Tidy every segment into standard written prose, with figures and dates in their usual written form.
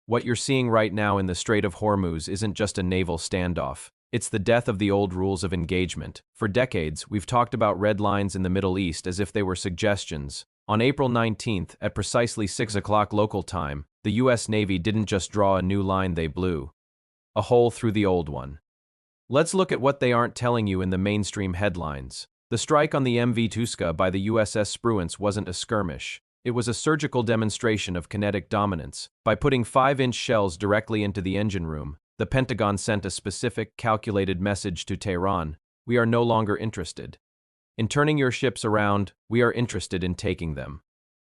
What you're seeing right now in the Strait of Hormuz isn't just a naval standoff. It's the death of the old rules of engagement. For decades, we've talked about red lines in the Middle East as if they were suggestions. On April 19th, at precisely 6 o'clock local time, the U.S. Navy didn't just draw a new line, they blew a hole through the old one. Let's look at what they aren't telling you in the mainstream headlines. The strike on the MV Tusca by the USS Spruance wasn't a skirmish. It was a surgical demonstration of kinetic dominance. By putting 5-inch shells directly into the engine room, the Pentagon sent a specific, calculated message to Tehran: we are no longer interested in turning your ships around, we are interested in taking them.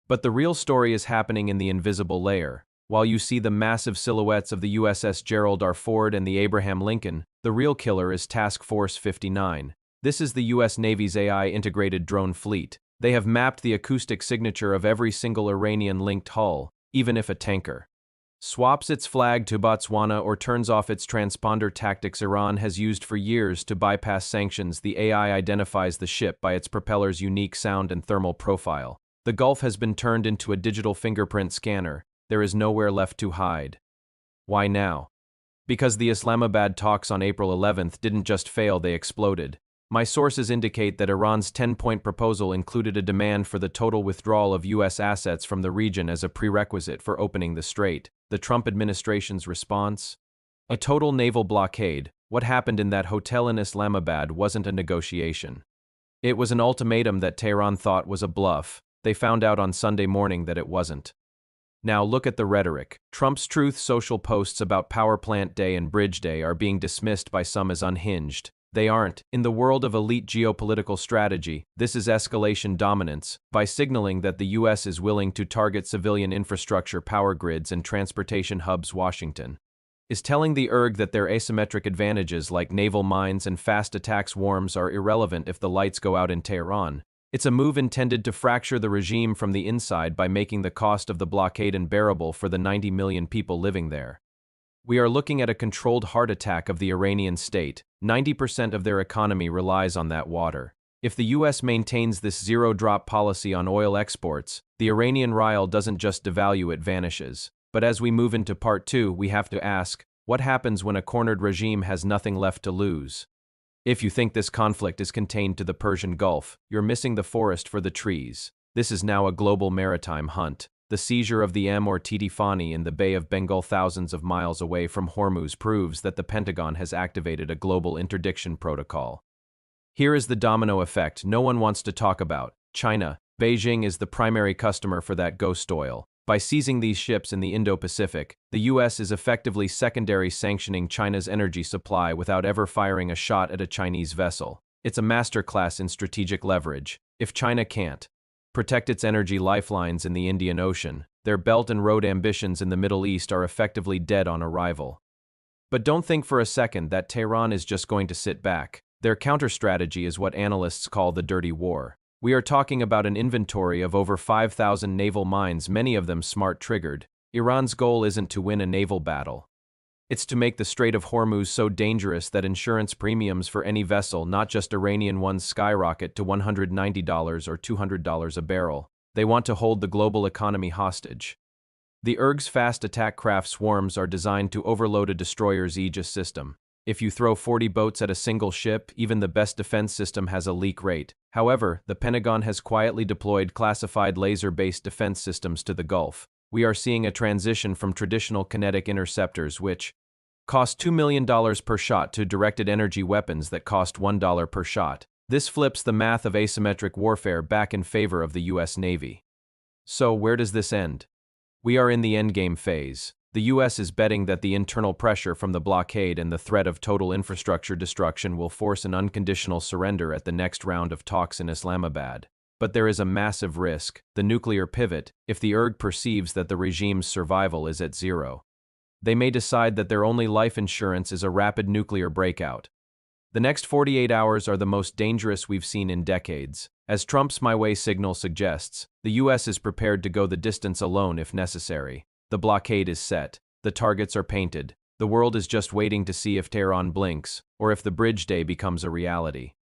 But the real story is happening in the invisible layer. While you see the massive silhouettes of the USS Gerald R and the Abraham Lincoln, the real killer is Task Force 59. This is the U.S. Navy's AI-integrated drone fleet. They have mapped the acoustic signature of every single Iranian-linked hull, even if a tanker swaps its flag to Botswana or turns off its transponder. Tactics Iran has used for years to bypass sanctions. The AI identifies the ship by its propeller's unique sound and thermal profile. The Gulf has been turned into a digital fingerprint scanner. There is nowhere left to hide. Why now? Because the Islamabad talks on April 11th didn't just fail, they exploded. My sources indicate that Iran's 10-point proposal included a demand for the total withdrawal of U.S. assets from the region as a prerequisite for opening the strait. The Trump administration's response? A total naval blockade. What happened in that hotel in Islamabad wasn't a negotiation. It was an ultimatum that Tehran thought was a bluff. They found out on Sunday morning that it wasn't. Now look at the rhetoric. Trump's Truth Social posts about Power Plant Day and Bridge Day are being dismissed by some as unhinged. They aren't. In the world of elite geopolitical strategy, this is escalation dominance. By signaling that the U.S. is willing to target civilian infrastructure, power grids, and transportation hubs, Washington is telling the URG that their asymmetric advantages like naval mines and fast attack swarms are irrelevant if the lights go out in Tehran. It's a move intended to fracture the regime from the inside by making the cost of the blockade unbearable for the 90 million people living there. We are looking at a controlled heart attack of the Iranian state. 90% of their economy relies on that water. If the U.S. maintains this zero-drop policy on oil exports, the Iranian rial doesn't just devalue, it vanishes. But as we move into part 2, we have to ask, what happens when a cornered regime has nothing left to lose? If you think this conflict is contained to the Persian Gulf, you're missing the forest for the trees. This is now a global maritime hunt. The seizure of the M or TD Fani in the Bay of Bengal thousands of miles away from Hormuz proves that the Pentagon has activated a global interdiction protocol. Here is the domino effect no one wants to talk about. China. Beijing is the primary customer for that ghost oil. By seizing these ships in the Indo-Pacific, the U.S. is effectively secondary sanctioning China's energy supply without ever firing a shot at a Chinese vessel. It's a masterclass in strategic leverage. If China can't protect its energy lifelines in the Indian Ocean, their Belt and Road ambitions in the Middle East are effectively dead on arrival. But don't think for a second that Tehran is just going to sit back. Their counter-strategy is what analysts call the dirty war. We are talking about an inventory of over 5,000 naval mines, many of them smart-triggered. Iran's goal isn't to win a naval battle. It's to make the Strait of Hormuz so dangerous that insurance premiums for any vessel, not just Iranian ones, skyrocket to $190 or $200 a barrel. They want to hold the global economy hostage. The URG's fast attack craft swarms are designed to overload a destroyer's Aegis system. If you throw 40 boats at a single ship, even the best defense system has a leak rate. However, the Pentagon has quietly deployed classified laser-based defense systems to the Gulf. We are seeing a transition from traditional kinetic interceptors, which cost $2 million per shot, to directed energy weapons that cost $1 per shot. This flips the math of asymmetric warfare back in favor of the U.S. Navy. So where does this end? We are in the endgame phase. The U.S. is betting that the internal pressure from the blockade and the threat of total infrastructure destruction will force an unconditional surrender at the next round of talks in Islamabad. But there is a massive risk, the nuclear pivot, if the URG perceives that the regime's survival is at zero. They may decide that their only life insurance is a rapid nuclear breakout. The next 48 hours are the most dangerous we've seen in decades. As Trump's My Way signal suggests, the U.S. is prepared to go the distance alone if necessary. The blockade is set. The targets are painted. The world is just waiting to see if Tehran blinks, or if the bridge day becomes a reality.